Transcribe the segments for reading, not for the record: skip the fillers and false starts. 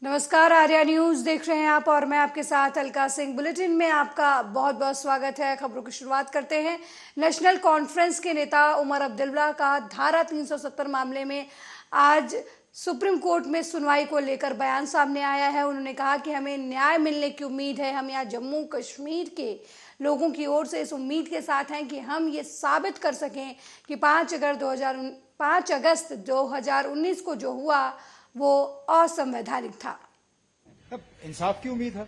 नमस्कार, आर्या न्यूज देख रहे हैं आप और मैं आपके साथ अलका सिंह। बुलेटिन में आपका बहुत बहुत स्वागत है। खबरों की शुरुआत करते हैं। नेशनल कॉन्फ्रेंस के नेता उमर अब्दुल्ला का धारा 370 मामले में आज सुप्रीम कोर्ट में सुनवाई को लेकर बयान सामने आया है। उन्होंने कहा कि हमें न्याय मिलने की उम्मीद है। हम यहाँ जम्मू कश्मीर के लोगों की ओर से इस उम्मीद के साथ हैं कि हम ये साबित कर सकें कि 5 अगस्त 2019 को जो हुआ वो असंवैधानिक था। तब इंसाफ की उम्मीद है।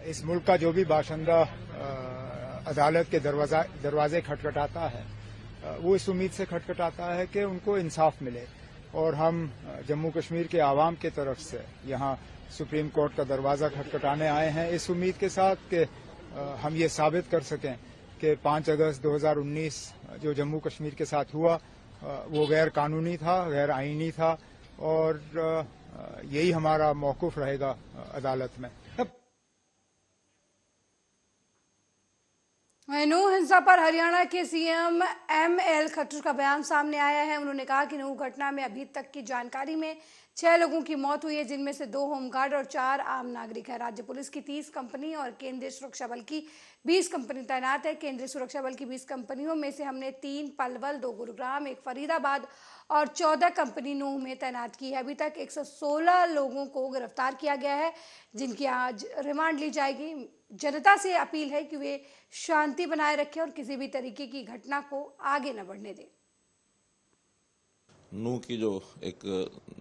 इस मुल्क का जो भी बाशिंदा अदालत के दरवाजे खटखटाता है, वो इस उम्मीद से खटखटाता है कि उनको इंसाफ मिले। और हम जम्मू कश्मीर के आवाम की तरफ से यहाँ सुप्रीम कोर्ट का दरवाजा खटखटाने आए हैं इस उम्मीद के साथ कि हम ये साबित कर सकें कि 5 अगस्त 2019 जो जम्मू कश्मीर के साथ हुआ वो गैर कानूनी था, गैर आईनी था। और यही हमारा मौक़िफ़ रहेगा अदालत में। नू हिंसा पर हरियाणा के सीएम एमएल खट्टर का बयान सामने आया है। उन्होंने कहा कि नू घटना में अभी तक की जानकारी में 6 लोगों की मौत हुई है, जिनमें से 2 होमगार्ड और 4 आम नागरिक है। राज्य पुलिस की 30 कंपनी और केंद्रीय सुरक्षा बल की 20 कंपनी तैनात है। केंद्रीय सुरक्षा बल की 20 कंपनियों में से हमने 3 पलवल, 2 गुरुग्राम, 1 फरीदाबाद और 14 कंपनी नूह में तैनात की है। अभी तक 116 लोगों को गिरफ्तार किया गया है, जिनकी आज रिमांड ली जाएगी। जनता से अपील है कि वे शांति बनाए रखें और किसी भी तरीके की घटना को आगे न बढ़ने दें। नूह की जो एक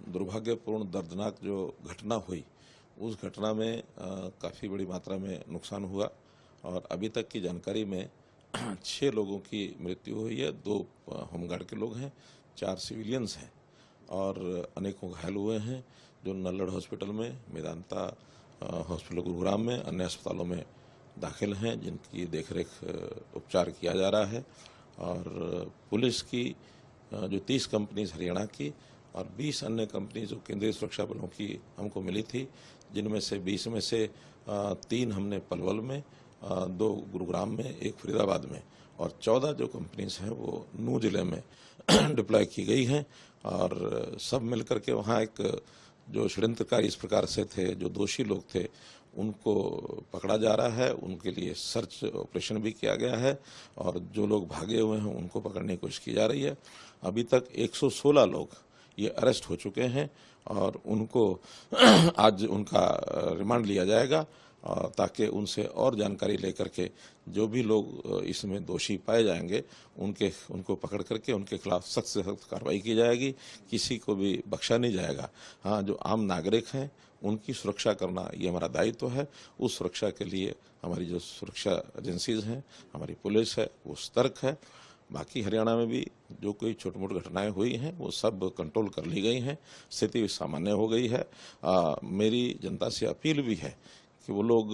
दुर्भाग्यपूर्ण दर्दनाक जो घटना हुई, उस घटना में काफ़ी बड़ी मात्रा में नुकसान हुआ और अभी तक की जानकारी में 6 लोगों की मृत्यु हुई है। 2 होमगार्ड के लोग हैं, 4 सिविलियंस हैं और अनेकों घायल हुए हैं, जो नल्लड़ हॉस्पिटल में, मेदांता हॉस्पिटल गुरुग्राम में, अन्य अस्पतालों में दाखिल हैं, जिनकी देखरेख उपचार किया जा रहा है। और पुलिस की जो 30 कंपनीज हरियाणा की और 20 अन्य कंपनी जो केंद्रीय सुरक्षा बलों की हमको मिली थी, जिनमें से 20 में से 3 हमने पलवल में, 2 गुरुग्राम में, 1 फरीदाबाद में और 14 जो कंपनीज हैं वो नूह जिले में डिप्लॉय की गई हैं। और सब मिलकर के वहाँ एक जो षड्यंत्रकारी इस प्रकार से थे, जो दोषी लोग थे, उनको पकड़ा जा रहा है। उनके लिए सर्च ऑपरेशन भी किया गया है और जो लोग भागे हुए हैं उनको पकड़ने की कोशिश की जा रही है। अभी तक 116 लोग ये अरेस्ट हो चुके हैं और उनको आज उनका रिमांड लिया जाएगा ताकि उनसे और जानकारी लेकर के जो भी लोग इसमें दोषी पाए जाएंगे उनको पकड़ करके उनके खिलाफ सख्त से सख्त कार्रवाई की जाएगी। किसी को भी बख्शा नहीं जाएगा। हाँ, जो आम नागरिक हैं उनकी सुरक्षा करना ये हमारा दायित्व है। उस सुरक्षा के लिए हमारी जो सुरक्षा एजेंसीज हैं, हमारी पुलिस है, वो सतर्क है। बाकी हरियाणा में भी जो कोई छोटी मोटी घटनाएं हुई हैं वो सब कंट्रोल कर ली गई हैं, स्थिति सामान्य हो गई है। मेरी जनता से अपील भी है कि वो लोग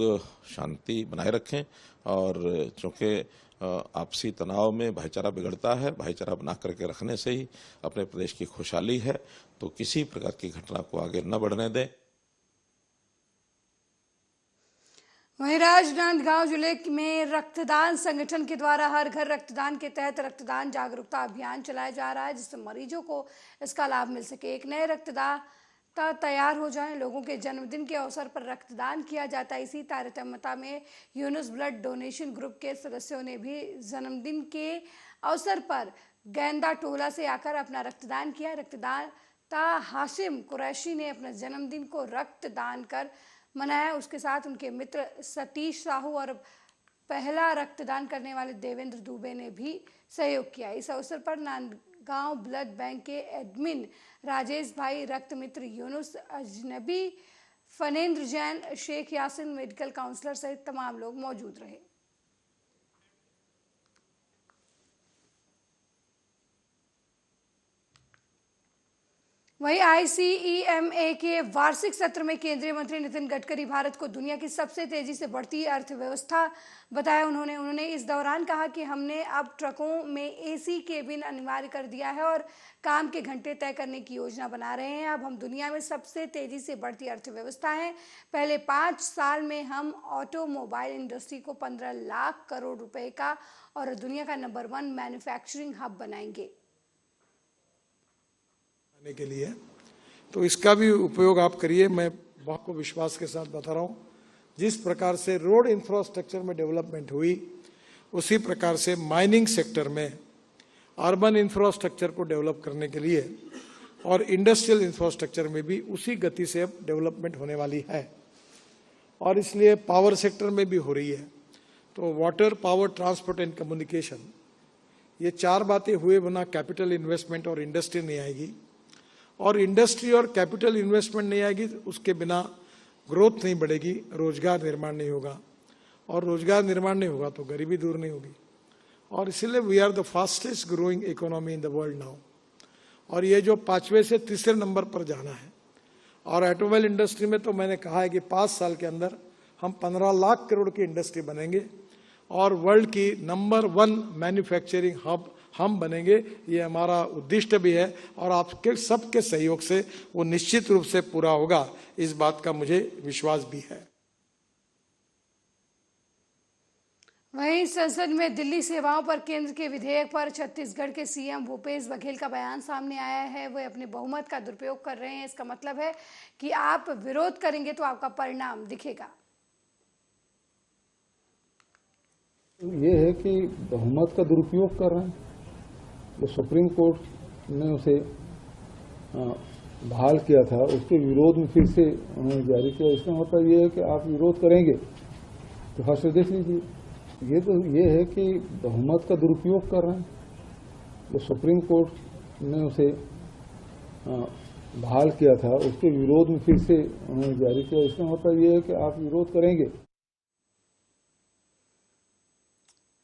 शांति बनाए रखें और चूँकि आपसी तनाव में भाईचारा बिगड़ता है, भाईचारा बना करके रखने से ही अपने प्रदेश की खुशहाली है, तो किसी प्रकार की घटना को आगे न बढ़ने दें। वहीं राजनांदगांव जिले में रक्तदान संगठन के द्वारा हर घर रक्तदान के तहत रक्तदान जागरूकता अभियान चलाया जा रहा है, जिससे मरीजों को इसका लाभ मिल सके। एक नए रक्तदाता तैयार हो जाएं। लोगों के जन्मदिन के अवसर पर रक्तदान किया जाता है। इसी तारतम्यता में यूनुस ब्लड डोनेशन ग्रुप के सदस्यों ने भी जन्मदिन के अवसर पर गेंदा टोला से आकर अपना रक्तदान किया। रक्तदाता हाशिम कुरैशी ने अपने जन्मदिन को रक्तदान कर मनाया। उसके साथ उनके मित्र सतीश साहू और पहला रक्तदान करने वाले देवेंद्र दुबे ने भी सहयोग किया। इस अवसर पर नांदगांव ब्लड बैंक के एडमिन राजेश भाई, रक्त मित्र यूनुस अजनबी, फनेंद्र जैन, शेख यासिन, मेडिकल काउंसलर सहित तमाम लोग मौजूद रहे। वहीं आईसीईएमए के वार्षिक सत्र में केंद्रीय मंत्री नितिन गडकरी भारत को दुनिया की सबसे तेजी से बढ़ती अर्थव्यवस्था बताया। उन्होंने इस दौरान कहा कि हमने अब ट्रकों में एसी केबिन अनिवार्य कर दिया है और काम के घंटे तय करने की योजना बना रहे हैं। अब हम दुनिया में सबसे तेजी से बढ़ती अर्थव्यवस्था हैं। पहले 5 साल में हम ऑटोमोबाइल इंडस्ट्री को 15 लाख करोड़ रुपए का और दुनिया का नंबर 1 मैन्युफैक्चरिंग हब बनाएंगे। के लिए तो इसका भी उपयोग आप करिए। मैं आपको विश्वास के साथ बता रहा हूँ, जिस प्रकार से रोड इंफ्रास्ट्रक्चर में डेवलपमेंट हुई, उसी प्रकार से माइनिंग सेक्टर में अर्बन इंफ्रास्ट्रक्चर को डेवलप करने के लिए और इंडस्ट्रियल इंफ्रास्ट्रक्चर में भी उसी गति से अब डेवलपमेंट होने वाली है। और इसलिए पावर सेक्टर में भी हो रही है। तो water, power, transport and communication, ये चार बातें हुए बिना कैपिटल इन्वेस्टमेंट और इंडस्ट्री नहीं आएगी, और इंडस्ट्री और कैपिटल इन्वेस्टमेंट नहीं आएगी तो उसके बिना ग्रोथ नहीं बढ़ेगी, रोजगार निर्माण नहीं होगा, और रोजगार निर्माण नहीं होगा तो गरीबी दूर नहीं होगी। और इसलिए we are the fastest growing economy in the world now, और ये जो 5वें से तीसरे नंबर पर जाना है। और ऑटोमोबाइल इंडस्ट्री में तो मैंने कहा है कि 5 साल के अंदर हम 15 लाख करोड़ की इंडस्ट्री बनेंगे और वर्ल्ड की नंबर 1 मैन्युफैक्चरिंग हब हम बनेंगे। ये हमारा उद्दिष्ट भी है और आपके सबके सहयोग से वो निश्चित रूप से पूरा होगा, इस बात का मुझे विश्वास भी है। वहीं संसद में दिल्ली सेवाओं पर केंद्र के विधेयक पर छत्तीसगढ़ के सीएम भूपेश बघेल का बयान सामने आया है। वे अपने बहुमत का दुरुपयोग कर रहे हैं। इसका मतलब है कि आप विरोध करेंगे तो आपका परिणाम दिखेगा। ये है कि बहुमत का दुरुपयोग कर रहे हैं। जो सुप्रीम कोर्ट ने उसे बहाल किया था, उसके विरोध में फिर से उन्होंने जारी किया। इसका मतलब ये है कि आप विरोध करेंगे तो हर्ष देख लीजिए। ये है कि बहुमत का दुरुपयोग कर रहे हैं। जो सुप्रीम कोर्ट ने उसे बहाल किया था, उसके विरोध में फिर से उन्होंने जारी किया। इसका मतलब ये है कि आप विरोध करेंगे।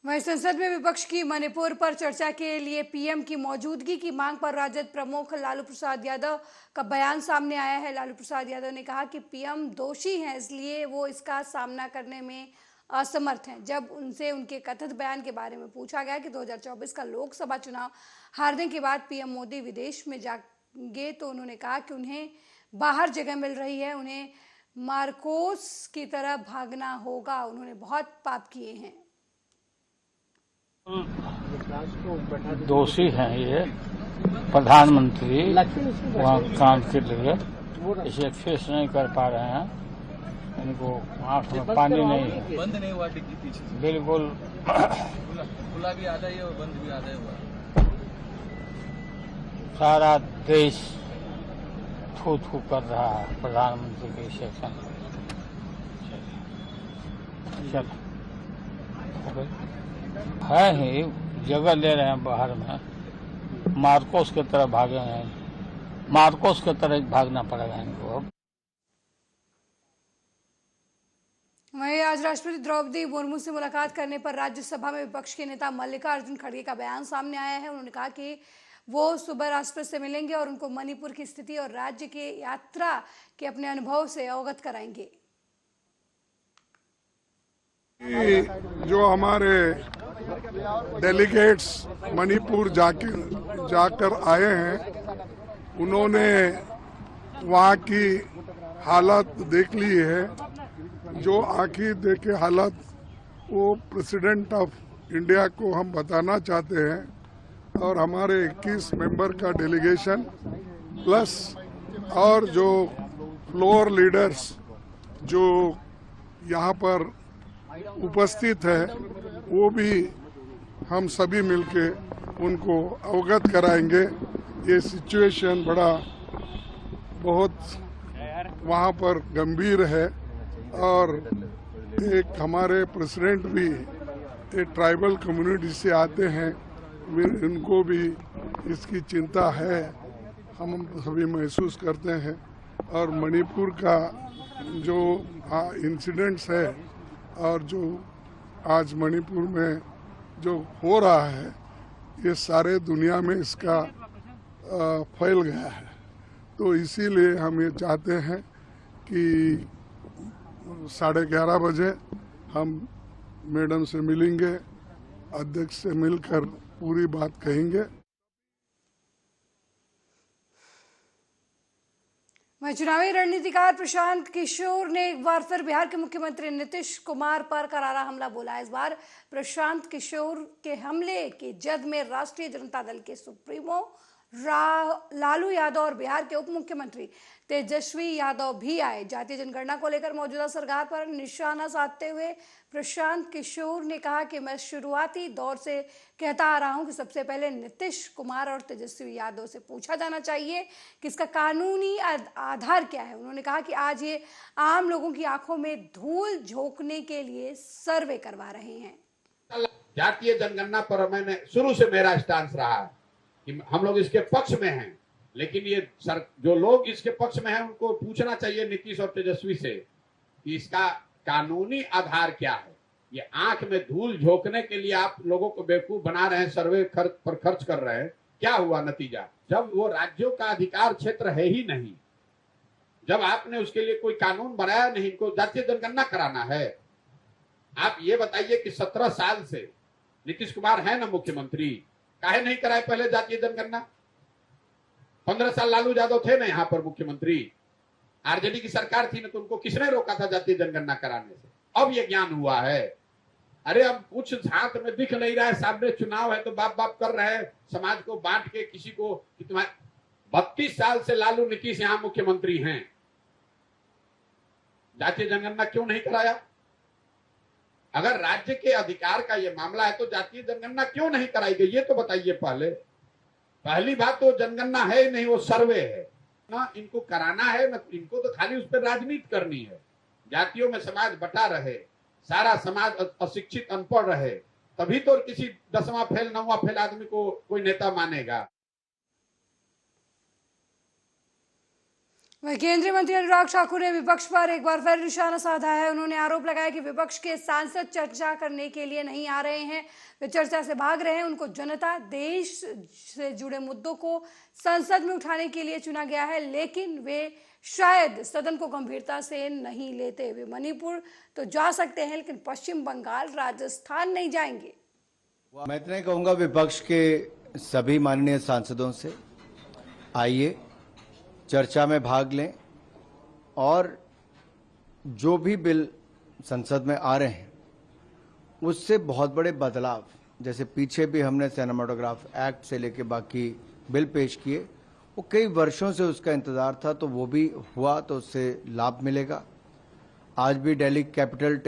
वहीं संसद में विपक्ष की मणिपुर पर चर्चा के लिए पीएम की मौजूदगी की मांग पर राजद प्रमुख लालू प्रसाद यादव का बयान सामने आया है। लालू प्रसाद यादव ने कहा कि पीएम दोषी हैं, इसलिए वो इसका सामना करने में असमर्थ हैं। जब उनसे उनके कथित बयान के बारे में पूछा गया कि 2024 का लोकसभा चुनाव हारने के बाद पीएम मोदी विदेश में जाएंगे, तो उन्होंने कहा कि उन्हें बाहर जगह मिल रही है, उन्हें मार्कोस की तरह भागना होगा। उन्होंने बहुत पाप किए हैं। दोषी हैं ये प्रधानमंत्री वहाँ काम के लिए, इसे फेस नहीं कर पा रहे हैं। इनको आँख में पानी नहीं है। बंद नहीं हुआ डिग्गी पीछे, बिल्कुल खुला भी आधा ही और बंद भी आधा ही हुआ। सारा देश थू थू कर रहा है प्रधानमंत्री के सेक्शन। चल है ही, जगह ले रहे हैं बाहर में, मार्कोस की तरह भागे हैं। मार्कोस की तरह भागना पड़ेगा इनको। वहीं आज राष्ट्रपति द्रौपदी मुर्मू से मुलाकात करने पर राज्यसभा में विपक्ष के नेता मल्लिकार्जुन खड़गे का बयान सामने आया है। उन्होंने कहा कि वो सुबह राष्ट्रपति से मिलेंगे और उनको मणिपुर की स्थिति और राज्य के यात्रा के अपने अनुभव से अवगत कराएंगे। जो हमारे डेलीगेट्स मणिपुर जाकर आए हैं, उन्होंने वहाँ की हालत देख ली है। जो आखिर देखे हालत वो प्रेसिडेंट ऑफ इंडिया को हम बताना चाहते हैं, और हमारे 21 मेंबर का डेलीगेशन प्लस और जो फ्लोर लीडर्स जो यहाँ पर उपस्थित है, वो भी हम सभी मिलके उनको अवगत कराएंगे। ये सिचुएशन बहुत वहाँ पर गंभीर है, और एक हमारे प्रेसिडेंट भी एक ट्राइबल कम्युनिटी से आते हैं, उनको भी इसकी चिंता है, हम सभी महसूस करते हैं। और मणिपुर का जो इंसिडेंट्स है और जो आज मणिपुर में जो हो रहा है, ये सारे दुनिया में इसका फैल गया है। तो इसीलिए हम ये चाहते हैं कि 11:30 बजे हम मैडम से मिलेंगे, अध्यक्ष से मिलकर पूरी बात कहेंगे। वहीं चुनावी रणनीतिकार प्रशांत किशोर ने एक बार फिर बिहार के मुख्यमंत्री नीतीश कुमार पर करारा हमला बोला। इस बार प्रशांत किशोर के हमले की जद में राष्ट्रीय जनता दल के सुप्रीमो लालू यादव और बिहार के उप मुख्यमंत्री तेजस्वी यादव भी आए। जातीय जनगणना को लेकर मौजूदा सरकार पर निशाना साधते हुए प्रशांत किशोर ने कहा कि मैं शुरुआती दौर से कहता आ रहा हूं कि सबसे पहले नीतीश कुमार और तेजस्वी यादव से पूछा जाना चाहिए कि इसका कानूनी आधार क्या है। उन्होंने कहा कि आज ये आम लोगों की आंखों में धूल झोंकने के लिए सर्वे करवा रहे हैं। जातीय जनगणना पर मैंने शुरू से मेरा स्टांस रहा है कि हम लोग इसके पक्ष में हैं, लेकिन ये जो लोग इसके पक्ष में हैं उनको पूछना चाहिए नीतीश और तेजस्वी से कि इसका कानूनी आधार क्या है। ये आंख में धूल झोंकने के लिए आप लोगों को बेवकूफ बना रहे हैं, सर्वे पर खर्च कर रहे हैं। क्या हुआ नतीजा? जब वो राज्यों का अधिकार क्षेत्र है ही नहीं, जब आपने उसके लिए कोई कानून बनाया नहीं, इनको जातीय जनगणना कराना है। आप ये बताइए कि 17 साल से नीतीश कुमार है ना मुख्यमंत्री, काहे नहीं कराए पहले जातीय जनगणना? 15 साल लालू यादव थे ना यहाँ पर मुख्यमंत्री, आरजेडी की सरकार थी ना, तो उनको किसने रोका था जातीय जनगणना कराने से? अब ये ज्ञान हुआ है। अरे अब कुछ हाथ में दिख नहीं रहा है, सामने चुनाव है तो बाप बाप कर रहे हैं, समाज को बांट के किसी को कि तुम्हारे 32 साल से लालू नीतीश यहाँ मुख्यमंत्री हैं, जातीय जनगणना क्यों नहीं कराया? अगर राज्य के अधिकार का ये मामला है तो जातीय जनगणना क्यों नहीं कराई गई, ये तो बताइए। पहली बात तो जनगणना है ही नहीं, वो सर्वे है ना। इनको कराना है ना, इनको तो खाली उस पर राजनीति करनी है। जातियों में समाज बटा रहे, सारा समाज अशिक्षित अनपढ़ रहे, तभी तो किसी 10वां फेल 9वां फेल आदमी को कोई नेता मानेगा। वहीं केंद्रीय मंत्री अनुराग ठाकुर ने विपक्ष पर एक बार फिर निशाना साधा है। उन्होंने आरोप लगाया कि विपक्ष के सांसद चर्चा करने के लिए नहीं आ रहे हैं, वे चर्चा से भाग रहे हैं। उनको जनता, देश से जुड़े मुद्दों को संसद में उठाने के लिए चुना गया है, लेकिन वे शायद सदन को गंभीरता से नहीं लेते। वे मणिपुर तो जा सकते हैं, लेकिन पश्चिम बंगाल, राजस्थान नहीं जाएंगे। मैं इतना कहूंगा विपक्ष के सभी माननीय सांसदों से, आइए चर्चा में भाग लें और जो भी बिल संसद में आ रहे हैं उससे बहुत बड़े बदलाव, जैसे पीछे भी हमने सिनेमाटोग्राफ एक्ट से लेके बाकी बिल पेश किए, वो कई वर्षों से उसका इंतजार था, तो वो भी हुआ तो उससे लाभ मिलेगा। आज भी दिल्ली कैपिटल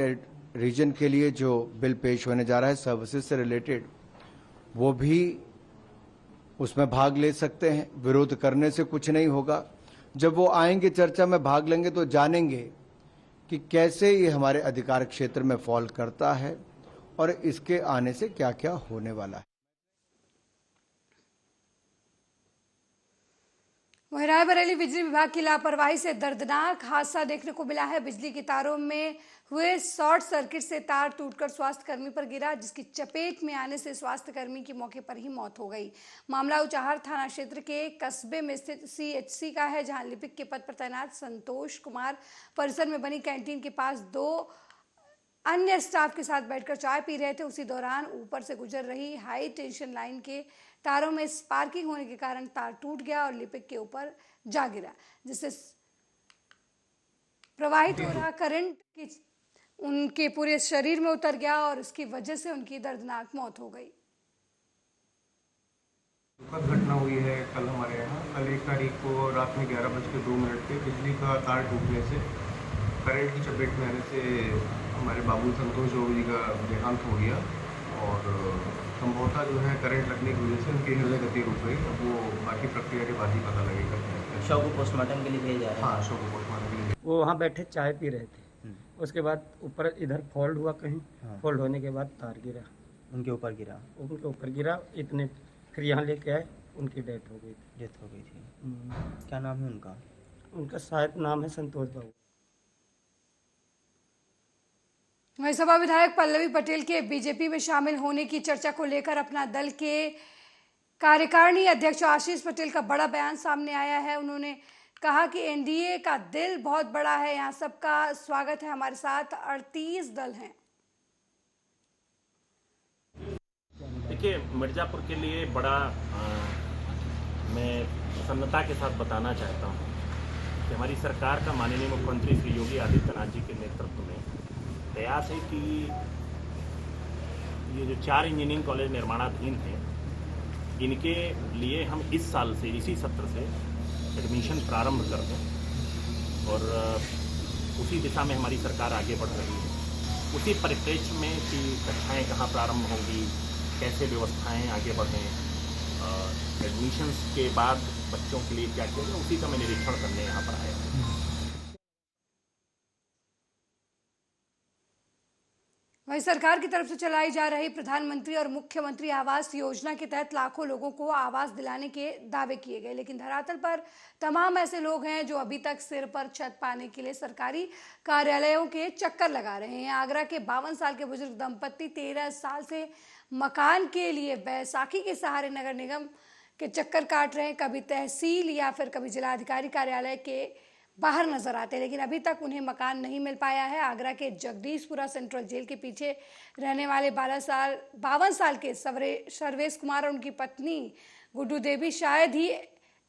रीजन के लिए जो बिल पेश होने जा रहा है सर्विसेज से रिलेटेड, वो भी उसमें भाग ले सकते हैं। विरोध करने से कुछ नहीं होगा। जब वो आएंगे, चर्चा में भाग लेंगे, तो जानेंगे कि कैसे ये हमारे अधिकार क्षेत्र में फॉल करता है और इसके आने से क्या क्या होने वाला है। वहीं रायबरेली बिजली विभाग की लापरवाही से दर्दनाक हादसा देखने को मिला है। बिजली की तारों में हुए शॉर्ट सर्किट से तार टूटकर स्वास्थ्यकर्मी पर गिरा, जिसकी चपेट में आने से स्वास्थ्यकर्मी की मौके पर ही मौत हो गई। मामला उचाहर थाना क्षेत्र के कस्बे में स्थित सीएचसी का है, जहां लिपिक के पद पर तैनात संतोष कुमार परिसर में बनी कैंटीन के पास 2 अन्य स्टाफ के साथ बैठकर चाय पी रहे थे। उसी दौरान ऊपर से गुजर रही हाई टेंशन लाइन के तारों में स्पार्किंग होने के कारण तार टूट गया और लिपिक के ऊपर जा गिरा, जिससे प्रवाहित हो रहा करंट उनके पूरे शरीर में उतर गया और इसकी वजह से उनकी दर्दनाक मौत हो गई। दुखद घटना हुई है कल हमारे यहाँ। कल 1 तारीख को रात में 11:02 पे बिजली का तार टूटने से, करंट की चपेट में आने से हमारे बाबू संतोष जोगी जी का देहांत हो गया और संभवतः जो है करंट लगने की वजह से उनकी हृदय गति रुक गई। अब वो बाकी प्रक्रिया के बाद ही पता लगेगा। शव को पोस्टमार्टम के लिए भेजा है। हाँ, शव को पोस्टमार्टम के लिए। वो वहाँ बैठे चाय पी रहे थे, उसके बाद ऊपर इधर फोल्ड हुआ कहीं, फोल्ड होने के बाद तार गिरा, उनके ऊपर गिरा, इतने फिर यहाँ लेके आए, उनकी डेथ हो गई थी। क्या नाम है उनका? उनका शायद नाम है संतोष बाबू। वहीं सपा विधायक पल्लवी पटेल के बीजेपी में शामिल होने की चर्चा को लेकर अपना दल के कार्यकारिणी अध्यक्ष आशीष पटेल का बड़ा बयान सामने आया है। उन्होंने कहा कि एनडीए का दिल बहुत बड़ा है, यहाँ सबका स्वागत है, हमारे साथ 38 दल हैं। देखिए, मिर्जापुर के लिए बड़ा मैं प्रसन्नता के साथ बताना चाहता हूँ कि हमारी सरकार का माननीय मुख्यमंत्री श्री योगी आदित्यनाथ जी के नेतृत्व में प्रयास है कि ये जो 4 इंजीनियरिंग कॉलेज निर्माणाधीन हैं इनके लिए हम इस साल से, इसी सत्र से एडमिशन प्रारंभ कर दें और उसी दिशा में हमारी सरकार आगे बढ़ रही है। उसी परिप्रेक्ष्य में कि कक्षाएँ कहाँ प्रारंभ होंगी, कैसे व्यवस्थाएं आगे बढ़ें, एडमिशन्स के बाद बच्चों के लिए क्या किया जाए, उसी का मैं निरीक्षण करने यहाँ पर आया हूँ। वहीं सरकार की तरफ से चलाई जा रही प्रधानमंत्री और मुख्यमंत्री आवास योजना के तहत लाखों लोगों को आवास दिलाने के दावे किए गए, लेकिन धरातल पर तमाम ऐसे लोग हैं जो अभी तक सिर पर छत पाने के लिए सरकारी कार्यालयों के चक्कर लगा रहे हैं। आगरा के 52 साल के बुजुर्ग दंपत्ति 13 साल से मकान के लिए बैसाखी के सहारे नगर निगम के चक्कर काट रहे हैं। कभी तहसील या फिर कभी जिलाधिकारी कार्यालय के बाहर नजर आते हैं, लेकिन अभी तक उन्हें मकान नहीं मिल पाया है। आगरा के जगदीशपुरा सेंट्रल जेल के पीछे रहने वाले 52 साल के सर्वेश कुमार और उनकी पत्नी गुड्डू देवी शायद ही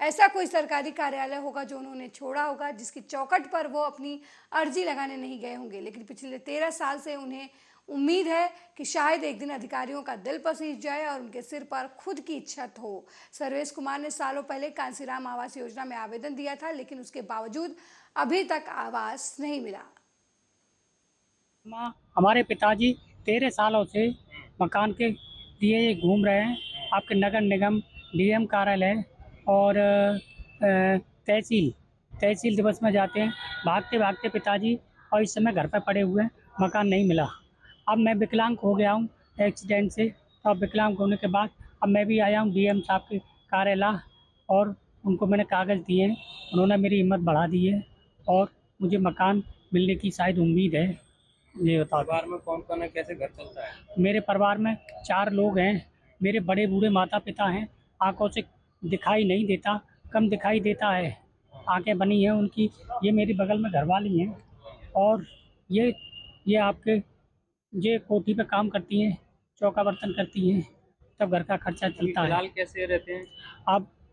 ऐसा कोई सरकारी कार्यालय होगा जो उन्होंने छोड़ा होगा, जिसकी चौखट पर वो अपनी अर्जी लगाने नहीं गए होंगे। लेकिन पिछले 13 साल से उन्हें उम्मीद है कि शायद एक दिन अधिकारियों का दिल पसीज जाए और उनके सिर पर खुद की छत हो। सर्वेश कुमार ने सालों पहले कांसीराम आवास योजना में आवेदन दिया था, लेकिन उसके बावजूद अभी तक आवास नहीं मिला। हमारे पिताजी 13 सालों से मकान के लिए घूम रहे हैं। आपके नगर निगम, डीएम कार्यालय और तहसील दिवस में जाते हैं, भागते भागते पिताजी और इस समय घर पर पड़े हुए हैं, मकान नहीं मिला। अब मैं विकलांग हो गया हूँ एक्सीडेंट से, तो अब विकलांग होने के बाद अब मैं भी आया हूँ डीएम साहब के कार्यालय और उनको मैंने कागज़ दिए हैं। उन्होंने मेरी हिम्मत बढ़ा दी है और मुझे मकान मिलने की शायद उम्मीद है। ये बताओ परिवार में कौन कौन है, कैसे घर चलता है? मेरे परिवार में 4 लोग हैं। मेरे बड़े बूढ़े माता पिता हैं, आंखों से दिखाई नहीं देता, कम दिखाई देता है, आंखें बनी हैं उनकी। ये मेरी बगल में घरवाली हैं और ये आपके ये कोठी पे काम करती हैं, चौका बर्तन करती हैं, तब घर का खर्चा चलता है। फिलहाल कैसे रहते हैं?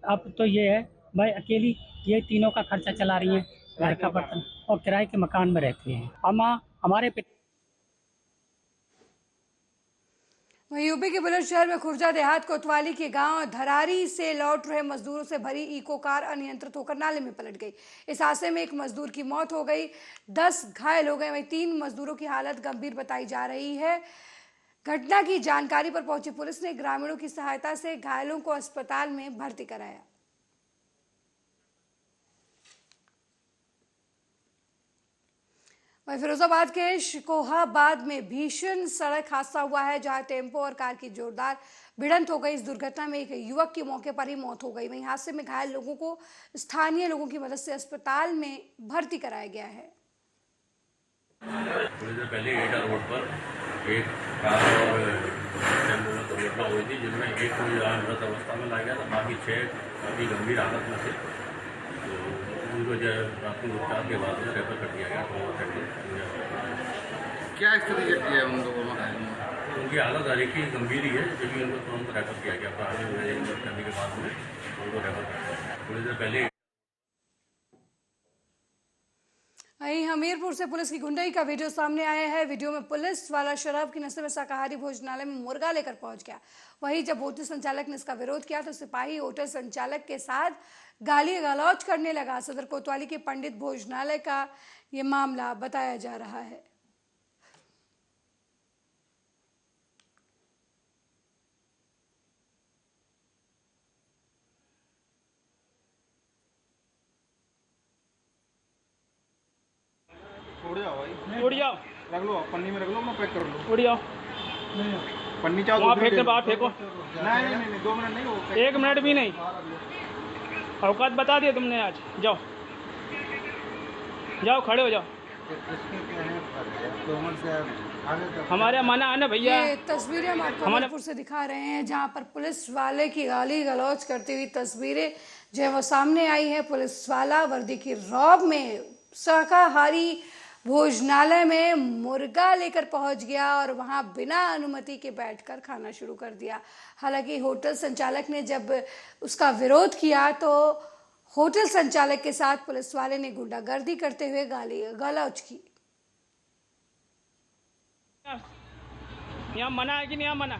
अब तो ये है भाई अकेली ये तीनों का खर्चा चला रही हैं, घर का बर्तन और किराए के मकान में रहते हैं। हमारे वहीं यूपी के बुलंदशहर में खुर्जा देहात कोतवाली के गांव धरारी से लौट रहे मजदूरों से भरी इको कार अनियंत्रित होकर नाले में पलट गई। इस हादसे में एक मजदूर की मौत हो गई, 10 घायल हो गए। वहीं 3 मजदूरों की हालत गंभीर बताई जा रही है। घटना की जानकारी पर पहुंची पुलिस ने ग्रामीणों की सहायता से घायलों को अस्पताल में भर्ती कराया। वहीं फिरोजाबाद के शिकोहाबाद में भीषण सड़क हादसा हुआ है, जहां टेम्पो और कार की जोरदार भिड़ंत हो गई। इस दुर्घटना में एक युवक की मौके पर ही मौत हो गई। वहीं हादसे में घायल लोगों को स्थानीय लोगों की मदद से अस्पताल में भर्ती कराया गया है। थोड़ी देर पहले एटा रोड पर एक कार और टेम्पो में दुर्घटना हुई थी, जिनमें एक को मृत अवस्था में लाया गया था, बाकी 6 काफी गंभीर हालत में थे। उनको प्राथमिक उपचार के बाद में रेफर कर दिया गया। क्या स्थिति जबकि है उन लोगों में? उनकी हालत हल्की गंभीर ही है, जबकि उनको तुरंत रेफर किया गया। प्राथमिक मैनेजमेंट करने के बाद में उनको रेफर कर दिया। थोड़ी देर पहले वहीं हमीरपुर से पुलिस की गुंडाई का वीडियो सामने आया है। वीडियो में पुलिस वाला शराब की नशे में शाकाहारी भोजनालय में मुर्गा लेकर पहुंच गया। वहीं जब होटल संचालक ने इसका विरोध किया तो सिपाही होटल संचालक के साथ गाली गलौज करने लगा। सदर कोतवाली के पंडित भोजनालय का ये मामला बताया जा रहा है। उड़ जाओ, रख लो पन्नी में, रख लो, मैं पैक कर लूँ। उड़ जाओ, पन्नी चाहो वहाँ फेंकने बाहर फेंको। नहीं 2 मिनट नहीं हो, 1 मिनट भी नहीं। औकात बता दिया तुमने आज। जाओ जाओ, खड़े हो जाओ। हमारे मना है ना भैया। ये तस्वीरें हम आपको हमीरपुर से दिखा रहे हैं, जहां पर पुलिस वाले की गाली गलौज करती हुई तस्वीरें जो है वो सामने आई है। पुलिस वाला वर्दी की रौब में शाकाहारी भोजनालय में मुर्गा लेकर पहुंच गया और वहां बिना अनुमति के बैठकर खाना शुरू कर दिया। हालांकि होटल संचालक ने जब उसका विरोध किया तो होटल संचालक के साथ पुलिस वाले ने गुंडागर्दी करते हुए गाली गलौज की। यहाँ मना है कि नहीं? यहाँ मना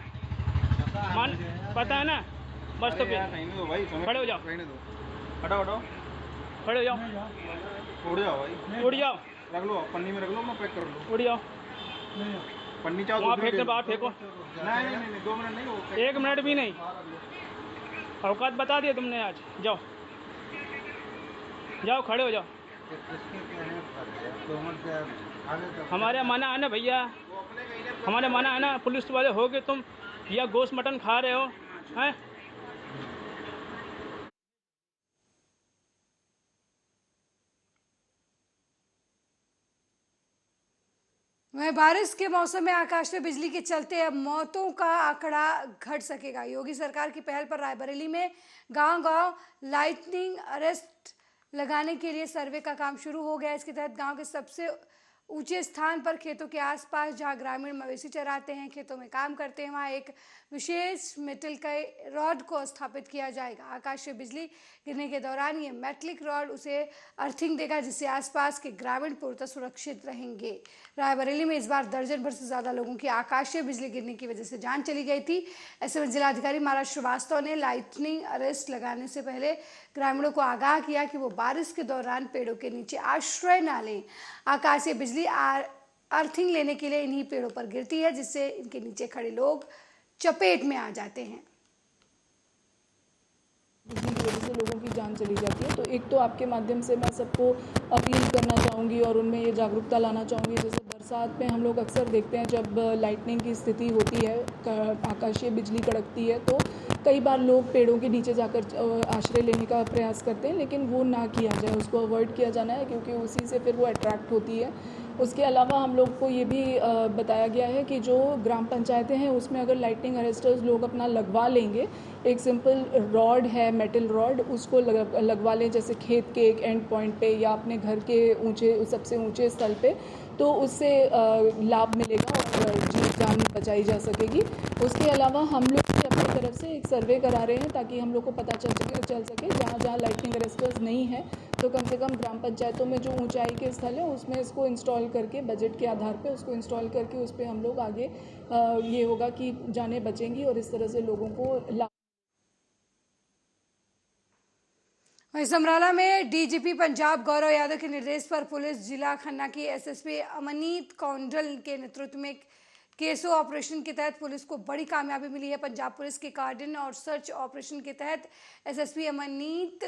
पता है ना? बस तो अरे यार, रहने दो भाई, समय खड़े हो जाओ। रहने दो, हटाओ हटाओ, खड़े हो जाओ, उड़ जाओ भाई, उड़ जाओ, रख लो पन्नी में रख लो, अपना पैक कर लो, उड़ जाओ, पन्नी चाहो वहाँ दूसरी फेंकने दे दो। बाहर फेंको। नहीं 2 मिनट नहीं, वो 1 मिनट भी नहीं, औकात बता दिए तुमने आज। जाओ जाओ, खड़े हो जाओ। हमारे मना है ना भैया, हमारे मना है ना, पुलिस वाले हो गए तुम, या गोश्त मटन खा रहे हो हैं? वहीं बारिश के मौसम में आकाश में बिजली के चलते अब मौतों का आंकड़ा घट सकेगा। योगी सरकार की पहल पर रायबरेली में गांव-गांव लाइटनिंग अरेस्ट लगाने के लिए सर्वे का काम शुरू हो गया। इसके तहत गांव के सबसे ऊंचे स्थान पर खेतों के आसपास जहां ग्रामीण मवेशी चराते हैं, खेतों में काम करते हैं, वहां एक विशेष मेटल का रॉड को स्थापित किया जाएगा। आकाशीय बिजली गिरने के दौरान ये मेटलिक रॉड उसे अर्थिंग देगा, जिससे आसपास के ग्रामीण पूर्णतः सुरक्षित रहेंगे। रायबरेली में इस बार दर्जन भर से ज्यादा लोगों की आकाशीय बिजली गिरने की वजह से जान चली गई थी। ऐसे में जिलाधिकारी महाराज श्रीवास्तव ने लाइटनिंग अरेस्ट लगाने से पहले ग्रामीणों को आगाह किया कि वो बारिश के दौरान पेड़ों के नीचे आश्रय न लें। आकाशीय बिजली अर्थिंग लेने के लिए इन्हीं पेड़ों पर गिरती है, जिससे इनके नीचे खड़े लोग चपेट में आ जाते हैं। बिजली की वजह से लोगों की जान चली जाती है। तो एक तो आपके माध्यम से मैं सबको अपील करना चाहूँगी और उनमें ये जागरूकता लाना चाहूँगी। जैसे बरसात में हम लोग अक्सर देखते हैं जब लाइटनिंग की स्थिति होती है, आकाशीय बिजली कड़कती है, तो कई बार लोग पेड़ों के नीचे जाकर आश्रय लेने का प्रयास करते हैं, लेकिन वो ना किया जाए, उसको अवॉइड किया जाना है, क्योंकि उसी से फिर वो अट्रैक्ट होती है। उसके अलावा हम लोग को ये भी बताया गया है कि जो ग्राम पंचायतें हैं उसमें अगर लाइटनिंग अरेस्टर्स लोग अपना लगवा लेंगे, एक सिंपल रॉड है, मेटल रॉड, उसको लगवा लें जैसे खेत के एक एंड पॉइंट पे या अपने घर के सबसे ऊंचे स्थल पे, तो उससे लाभ मिलेगा और जीव जान बचाई जा सकेगी। उसके अलावा हम लोग भी अपनी तरफ से एक सर्वे करा रहे हैं ताकि हम लोग को पता चल सके जहाँ जहाँ लाइटनिंग अरेस्टर्स नहीं है तो कम से कम ग्राम पंचायतों में जो ऊंचाई के स्थल है उसमें इसको इंस्टॉल करके, बजट के आधार पे उसको इंस्टॉल करके उस पर हम लोग आगे ये होगा कि जानें बचेंगी और इस तरह से लोगों को लाभ। वहीं समराला में डीजीपी पंजाब गौरव यादव के निर्देश पर पुलिस जिला खन्ना की एसएसपी अमनीत कौंडल के नेतृत्व में केसो ऑपरेशन के तहत पुलिस को बड़ी कामयाबी मिली है। पंजाब पुलिस के कार्डिन और सर्च ऑपरेशन के तहत एसएसपी अमनीत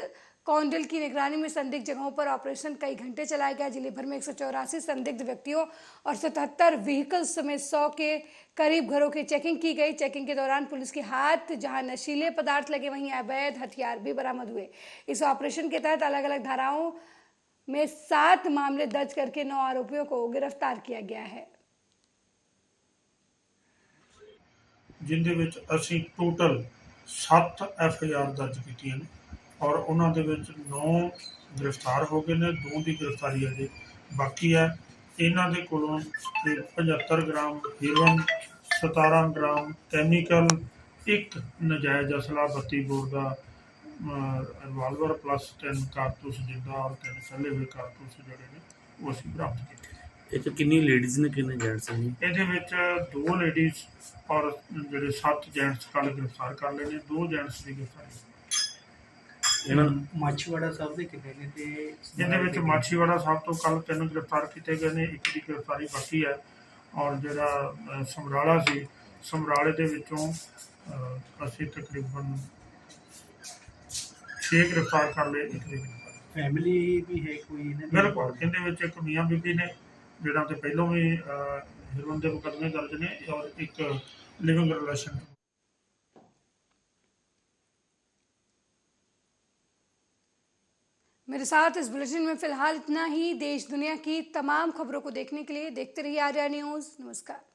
कौंडल की निगरानी में संदिग्ध जगहों पर ऑपरेशन कई घंटे चलाया गया। जिले भर में 184 संदिग्ध व्यक्तियों और 77 व्हीकल्स समेत 100 के करीब घरों की चेकिंग की गई। चेकिंग के दौरान पुलिस के हाथ जहां नशीले पदार्थ लगे, वहीं अवैध हथियार भी बरामद हुए। इस ऑपरेशन के तहत अलग अलग धाराओं में 7 मामले दर्ज करके 9 आरोपियों को गिरफ्तार किया गया है। जिंदे विच असी टोटल 7 FIR दर्ज कीतियां ने और उन्हां दे विच 9 गिरफ्तार हो गए ने, 2 की गिरफ्तारी अजे बाकी है। इन्हां दे कोलों 75 ग्राम हीरोइन, 17 ग्राम कैमिकल, 1 नजायज असला, 32 बोर का रिवाल्वर प्लस 10 कारतूस जिंदा और 3 फैले हुए कारतूस जोड़े ने वो असीं बरामद कीते। कितनी लेडीज ने कितने जेंट्स हैं? ਇਹਦੇ ਵਿੱਚ 2 ਲੇਡੀਜ਼ और ਜਿਹੜੇ 7 जेंट्स कल गिरफ्तार कर लए ने, 2 जेंट्स की गिरफ्तारी। ਮਾਛੀਵਾੜਾ ਸਾਹਿਬ ਦੇ ਕਿੰਨੇ ਨੇ ਤੇ ਇਹਦੇ ਵਿੱਚ ਮਾਛੀਵਾੜਾ ਸਾਹਿਬ ਤੋਂ ਕੱਲ 3 गिरफ्तार ਕੀਤੇ ਗਏ ਨੇ, 1 ਦੀ गिरफ्तारी बाकी है। और ਜਿਹੜਾ ਸਮਰਾਲਾ ਸੀ, ਸਮਰਾਲੇ ਦੇ ਵਿੱਚੋਂ ਅਸੀਂ ਤਕਰੀਬਨ 6 गिरफ्तार कर लए, 1 ਦੀ फैमिली भी है कोई? बिल्कुल, ਇਹਦੇ ਵਿੱਚ ਇੱਕ ਮੀਆਂ ਬੀਬੀ ਨੇ ਜਿਹੜਾ ਤੇ ਪਹਿਲੋਂ ਵੀ ਹੀਰੋਇਨ ਦੇ ਮੁਕੱਦਮੇ ਦਰਜ ਨੇ और एक लिविंग रिलेशन। मेरे साथ इस बुलेटिन में फिलहाल इतना ही। देश दुनिया की तमाम खबरों को देखने के लिए देखते रहिए आर्या न्यूज़। नमस्कार।